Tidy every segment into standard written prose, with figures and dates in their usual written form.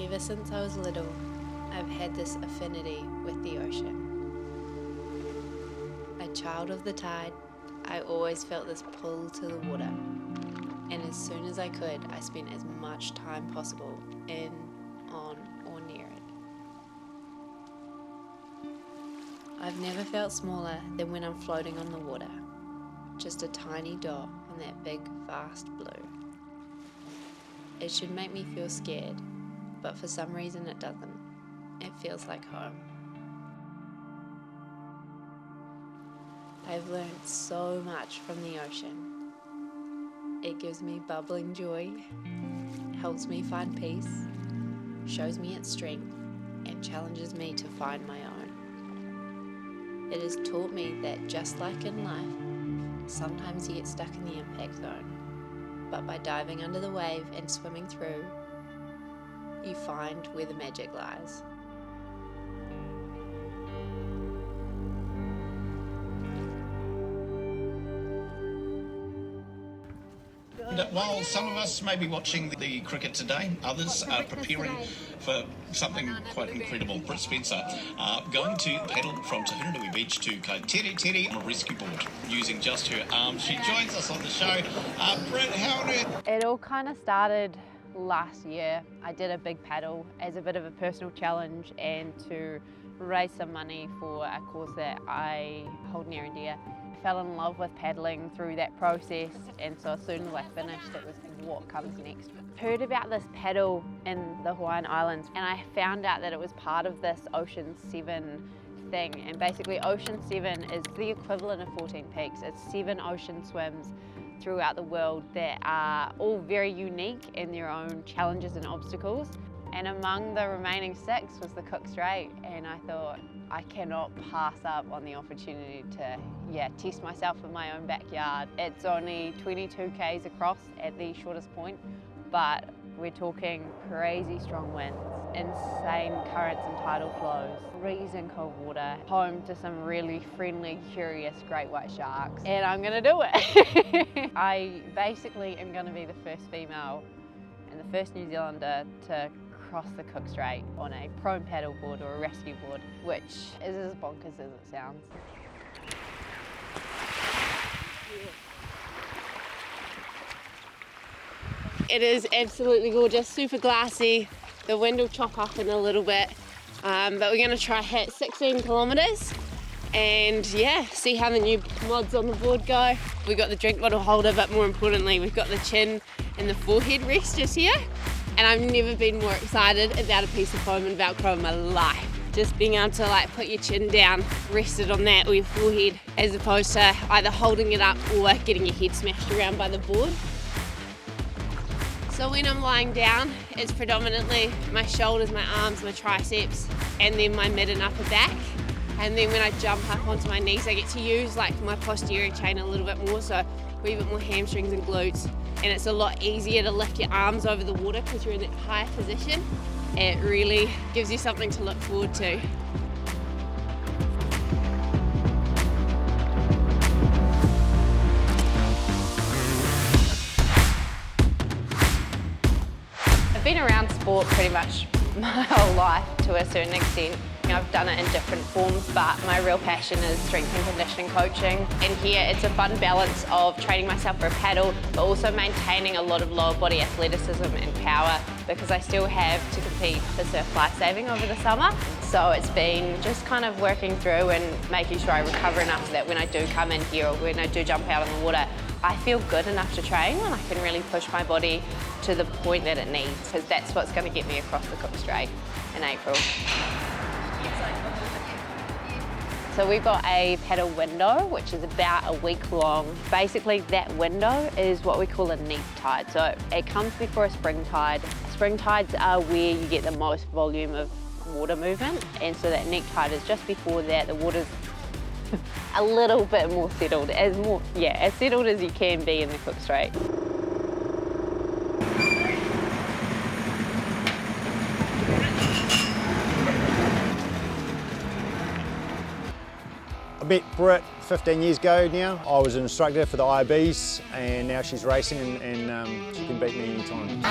Ever since I was little, I've had this affinity with the ocean. A child of the tide, I always felt this pull to the water, and as soon as I could, I spent as much time possible in, on, or near it. I've never felt smaller than when I'm floating on the water, just a tiny dot on that big, vast blue. It should make me feel scared, but for some reason it doesn't. It feels like home. I've learned so much from the ocean. It gives me bubbling joy, helps me find peace, shows me its strength, and challenges me to find my own. It has taught me that just like in life, sometimes you get stuck in the impact zone, but by diving under the wave and swimming through, you find where the magic lies. While some of us may be watching the cricket today, others are preparing for something quite incredible. Britt Spencer going to paddle from Tahunanui Beach to Kaiteri on a rescue board using just her arms. She joins us on the show. Britt, how on earth? It all kind of started last year. I did a big paddle as a bit of a personal challenge and to raise some money for a cause that I hold near and dear. I fell in love with paddling through that process, and so as soon as I finished, it was what comes next. Heard about this paddle in the Hawaiian Islands, and I found out that it was part of this Ocean 7 thing, and basically Ocean 7 is the equivalent of 14 Peaks. It's 7 ocean swims throughout the world that are all very unique in their own challenges and obstacles. And among the remaining 6 was the Cook Strait, and I thought I cannot pass up on the opportunity to test myself in my own backyard. It's only 22 k's across at the shortest point, but we're talking crazy strong winds, insane currents and tidal flows, freezing cold water, home to some really friendly, curious great white sharks, and I'm gonna do it. I basically am gonna be the first female and the first New Zealander to cross the Cook Strait on a prone paddle board or a rescue board, which is as bonkers as it sounds. It is absolutely gorgeous, super glassy. The wind will chop up in a little bit, but we're going to try hit 16 kilometres and see how the new mods on the board go. We've got the drink bottle holder, but more importantly, we've got the chin and the forehead rest just here. And I've never been more excited about a piece of foam and Velcro in my life. Just being able to put your chin down, rested on that, or your forehead, as opposed to either holding it up or getting your head smashed around by the board. So when I'm lying down, it's predominantly my shoulders, my arms, my triceps, and then my mid and upper back. And then when I jump up onto my knees, I get to use my posterior chain a little bit more, so a wee bit more hamstrings and glutes. And it's a lot easier to lift your arms over the water because you're in that higher position. It really gives you something to look forward to. I've been around sport pretty much my whole life to a certain extent. I've done it in different forms, but my real passion is strength and conditioning coaching. And here it's a fun balance of training myself for a paddle, but also maintaining a lot of lower body athleticism and power because I still have to compete for surf lifesaving over the summer. So it's been just kind of working through and making sure I recover enough so that when I do come in here or when I do jump out on the water, I feel good enough to train and I can really push my body to the point that it needs, because that's what's going to get me across the Cook Strait in April. So we've got a paddle window, which is about a week long. Basically, that window is what we call a neap tide. So it comes before a spring tide. Spring tides are where you get the most volume of water movement. And so that neap tide is just before that. The water's a little bit more settled, as settled as you can be in the Cook Strait. I've met Britt 15 years ago now. I was an instructor for the IBs and now she's racing and she can beat me anytime.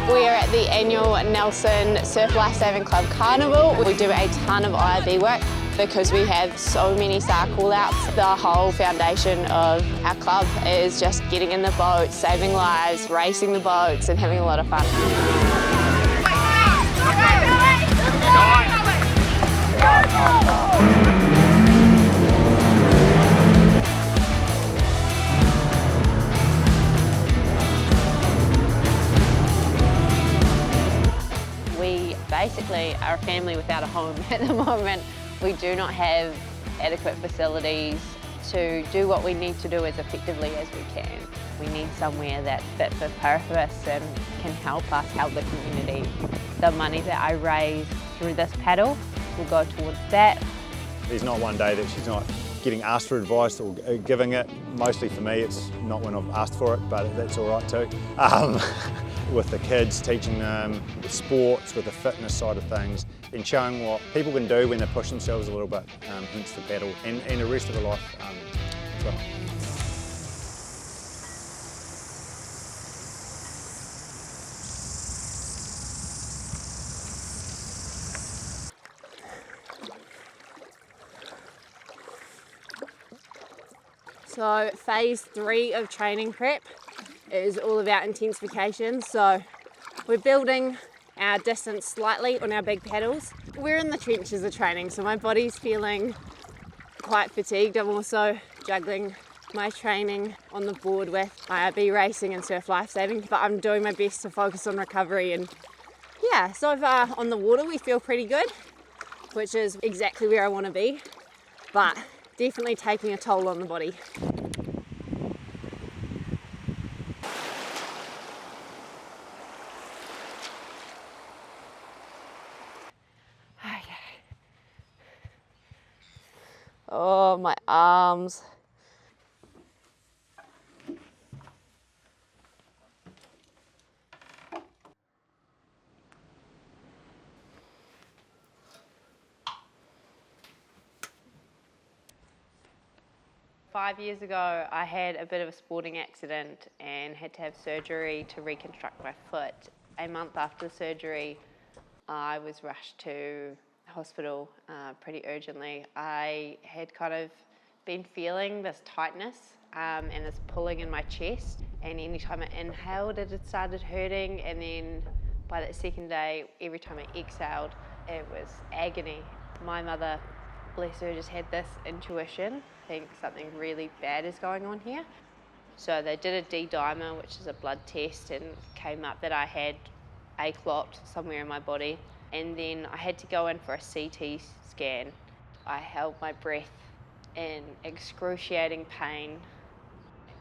We're at the annual Nelson Surf Lifesaving Club Carnival. We do a ton of IB work because we have so many SAR call-outs. The whole foundation of our club is just getting in the boats, saving lives, racing the boats and having a lot of fun. We basically are a family without a home at the moment. We do not have adequate facilities to do what we need to do as effectively as we can. We need somewhere that's fit for purpose and can help us help the community. The money that I raise through this paddle will go towards that. There's not one day that she's not getting asked for advice or giving it. Mostly for me, it's not when I've asked for it, but that's all right too. With the kids, teaching them the sports, with the fitness side of things, and showing what people can do when they push themselves a little bit, hence the paddle, and the rest of the life as well. So phase 3 of training prep is all about intensification. So we're building our distance slightly on our big paddles. We're in the trenches of training, so my body's feeling quite fatigued. I'm also juggling my training on the board with IRB racing and surf lifesaving, but I'm doing my best to focus on recovery. And yeah, so far on the water we feel pretty good, which is exactly where I want to be, but definitely taking a toll on the body. Oh, my arms. Five years ago, I had a bit of a sporting accident and had to have surgery to reconstruct my foot. A month after the surgery, I was rushed to hospital pretty urgently. I had kind of been feeling this tightness and this pulling in my chest, and anytime I inhaled it started hurting, and then by that second day, every time I exhaled, it was agony. My mother, bless her, just had this intuition, I think something really bad is going on here. So they did a D-dimer, which is a blood test, and came up that I had a clot somewhere in my body. And then I had to go in for a CT scan. I held my breath in excruciating pain,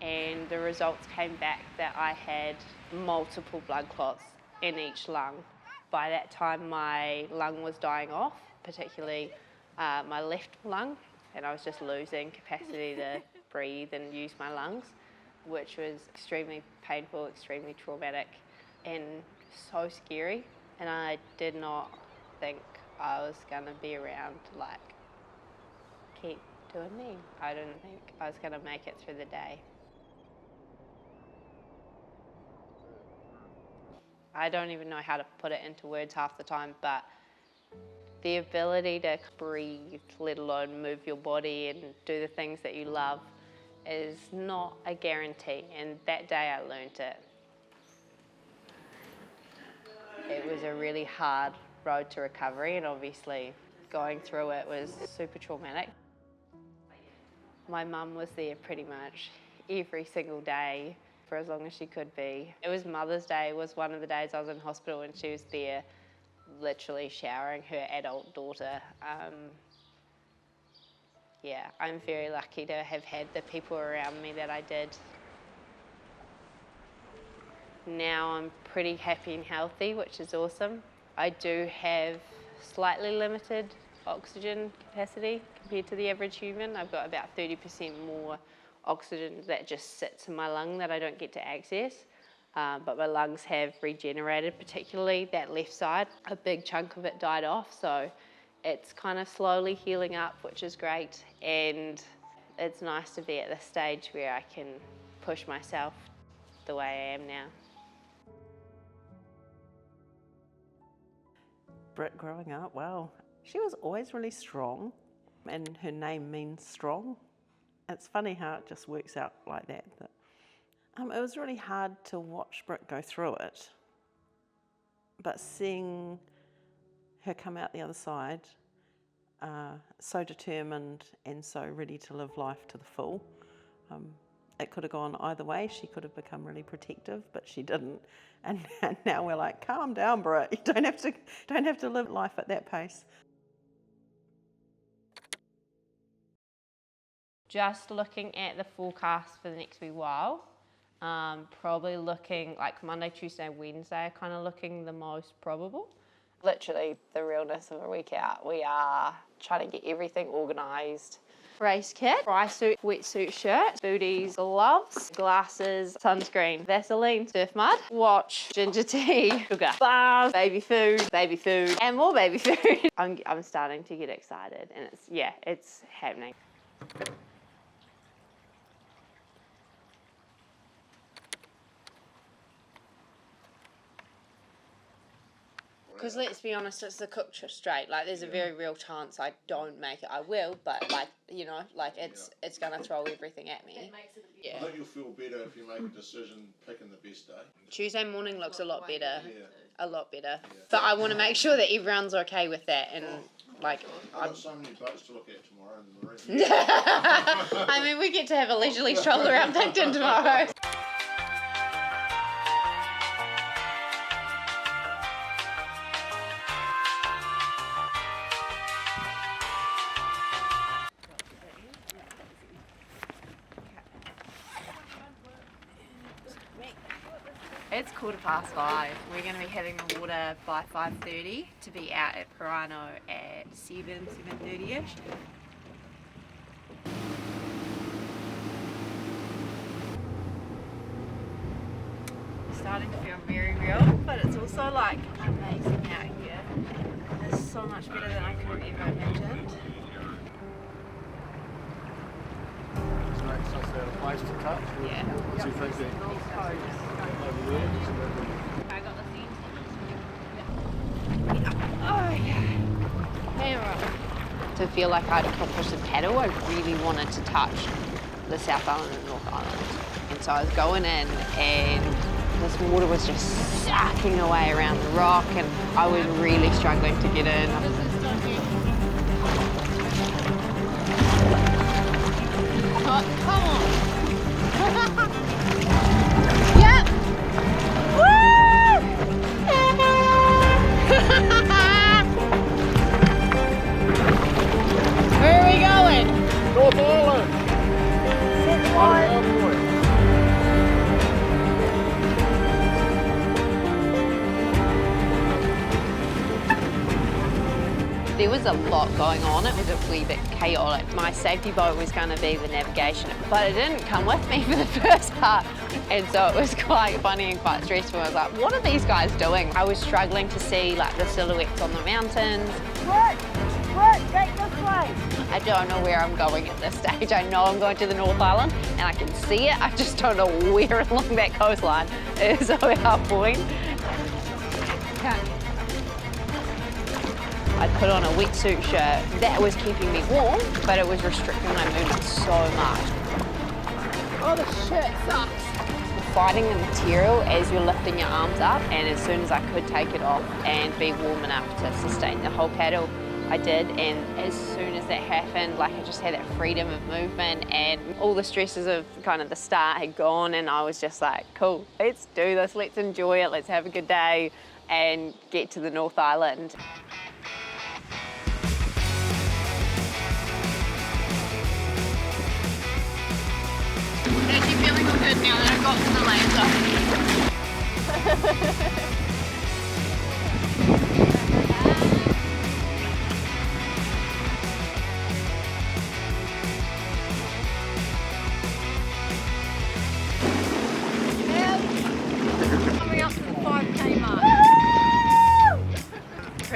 and the results came back that I had multiple blood clots in each lung. By that time, my lung was dying off, particularly my left lung, and I was just losing capacity to breathe and use my lungs, which was extremely painful, extremely traumatic, and so scary. And I did not think I was going to be around to keep doing me. I didn't think I was going to make it through the day. I don't even know how to put it into words half the time, but the ability to breathe, let alone move your body and do the things that you love, is not a guarantee, and that day I learned it. It was a really hard road to recovery, and obviously going through it was super traumatic. My mum was there pretty much every single day for as long as she could be. It was Mother's Day, was one of the days I was in hospital, and she was there literally showering her adult daughter. Yeah, I'm very lucky to have had the people around me that I did. Now I'm pretty happy and healthy, which is awesome. I do have slightly limited oxygen capacity compared to the average human. I've got about 30% more oxygen that just sits in my lung that I don't get to access. but my lungs have regenerated, particularly that left side. A big chunk of it died off, so it's kind of slowly healing up, which is great. And it's nice to be at this stage where I can push myself the way I am now. Britt growing up, well, she was always really strong, and her name means strong. It's funny how it just works out like that. It was really hard to watch Britt go through it, but seeing her come out the other side, so determined and so ready to live life to the full. It could have gone either way. She could have become really protective, but she didn't. And now we're like, calm down, Britt. You don't have to live life at that pace. Just looking at the forecast for the next wee while, probably looking like Monday, Tuesday, Wednesday are kind of looking the most probable. Literally the realness of a week out. We are trying to get everything organised. Race kit, dry suit, wetsuit shirt, booties, gloves, glasses, sunscreen, Vaseline, surf mud, watch, ginger tea, sugar, bars, baby food, and more baby food. I'm starting to get excited, and it's happening. Because let's be honest, it's the Cook Strait. Like, there's a very real chance I don't make it. I will, but it's gonna throw everything at me. I think you'll feel better if you make a decision picking the best day. Tuesday morning looks a lot better. Yeah. A lot better. Yeah. But I want to make sure that everyone's okay with that, and I've got so many boats to look at tomorrow in the marine. I mean, we get to have a leisurely stroll around Picton tomorrow. It's 5:15. We're going to be hitting the water by 5:30 to be out at Pirano at 7:30ish. It's starting to feel very real, but it's also like amazing out here. It's so much better than I could have ever imagined. Is that a place to touch? Yeah. What's your think there? I got the seat. Oh yeah. Camera. To feel like I'd accomplished the paddle, I really wanted to touch the South Island and North Island. And so I was going in, and this water was just sucking away around the rock, and I was really struggling to get in. Oh, come on. Yep. Woo! Where are we going? North Island! There was a lot going on. It was a wee bit chaotic. My safety boat was going to be the navigation, but it didn't come with me for the first part. And so it was quite funny and quite stressful. I was like, what are these guys doing? I was struggling to see like the silhouettes on the mountains. What? Take this way. I don't know where I'm going at this stage. I know I'm going to the North Island and I can see it. I just don't know where along that coastline is our point. I put on a wetsuit shirt. That was keeping me warm, but it was restricting my movement so much. Oh, the shirt sucks. Fighting the material as you're lifting your arms up, and as soon as I could take it off and be warm enough to sustain the whole paddle, I did. And as soon as that happened, like I just had that freedom of movement, and all the stresses of kind of the start had gone, and I was just like, cool, let's do this, let's enjoy it, let's have a good day and get to the North Island. Actually feeling all good now that I've got to the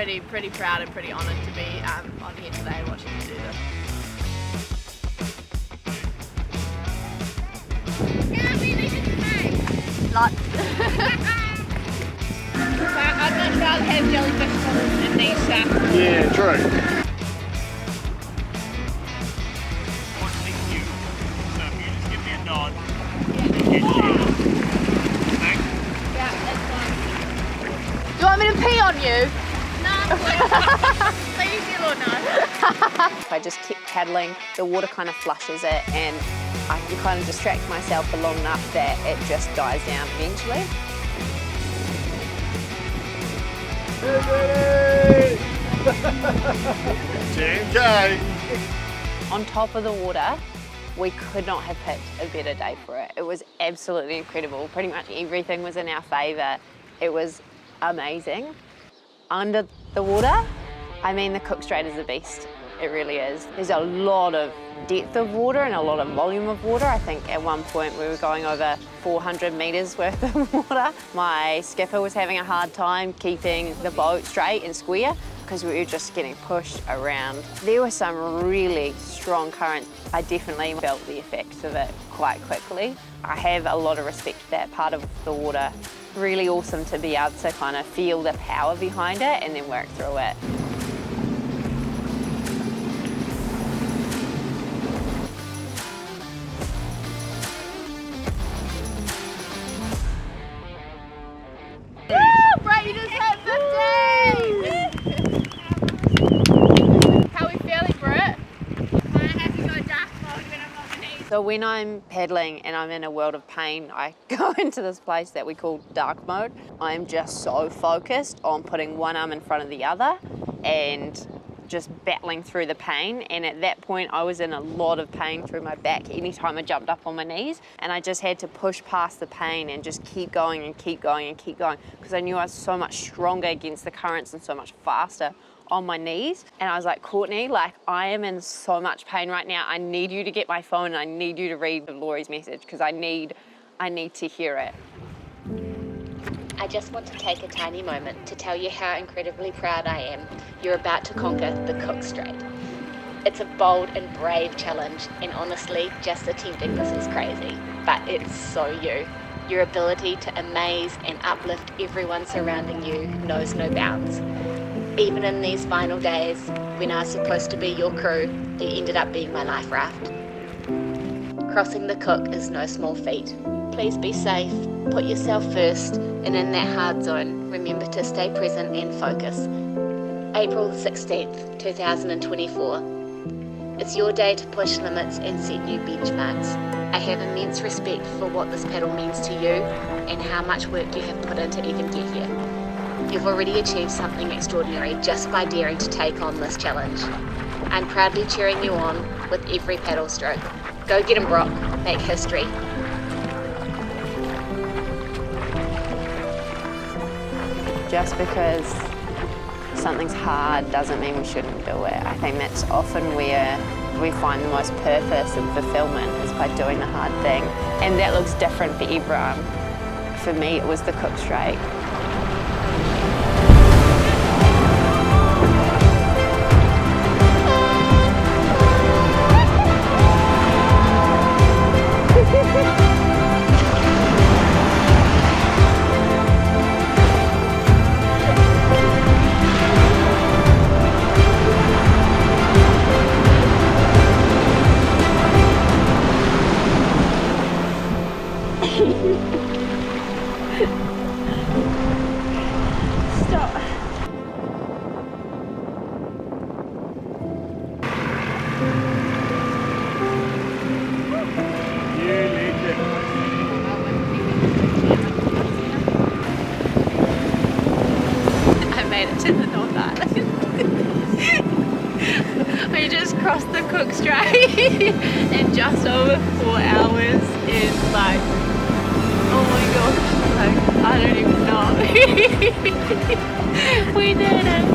pretty proud and pretty honoured to be on here today watching you do this. Lots. I'd much rather have jellyfish in these stuff. Yeah, true. Do you want me to pee on you? No. Please, you or no. I just keep paddling, the water kind of flushes it, and I can kind of distract myself for long enough that it just dies down eventually. 10K. On top of the water, we could not have picked a better day for it. It was absolutely incredible. Pretty much everything was in our favour. It was amazing. Under the water, I mean, the Cook Strait is a beast. It really is. There's a lot of depth of water and a lot of volume of water. I think at one point we were going over 400 metres worth of water. My skipper was having a hard time keeping the boat straight and square because we were just getting pushed around. There were some really strong currents. I definitely felt the effects of it quite quickly. I have a lot of respect for that part of the water. Really awesome to be able to kind of feel the power behind it and then work through it. Britt, you just hit 15! How are we feeling, Britt? I have to go dark mode when I'm on my knees. So when I'm paddling and I'm in a world of pain, I go into this place that we call dark mode. I'm just so focused on putting one arm in front of the other and just battling through the pain. And at that point, I was in a lot of pain through my back anytime I jumped up on my knees. And I just had to push past the pain and just keep going and keep going and keep going, because I knew I was so much stronger against the currents and so much faster on my knees. And I was like, Courtney, like, I am in so much pain right now. I need you to get my phone and I need you to read Laurie's message, because I need to hear it. I just want to take a tiny moment to tell you how incredibly proud I am you're about to conquer the Cook Strait. It's a bold and brave challenge, and honestly, just attempting this is crazy, but it's so you. Your ability to amaze and uplift everyone surrounding you knows no bounds. Even in these final days, when I was supposed to be your crew, you ended up being my life raft. Crossing the Cook is no small feat. Please be safe, put yourself first, and in that hard zone, remember to stay present and focus. April 16th, 2024. It's your day to push limits and set new benchmarks. I have immense respect for what this paddle means to you and how much work you have put in to even get here. You've already achieved something extraordinary just by daring to take on this challenge. I'm proudly cheering you on with every paddle stroke. Go get 'em, Brock. Make history. Just because something's hard doesn't mean we shouldn't do it. I think that's often where we find the most purpose and fulfillment, is by doing the hard thing. And that looks different for everyone. For me, it was the Cook Strait. We just crossed the Cook Strait in just over 4 hours in like, oh my gosh, like I don't even know. We did it.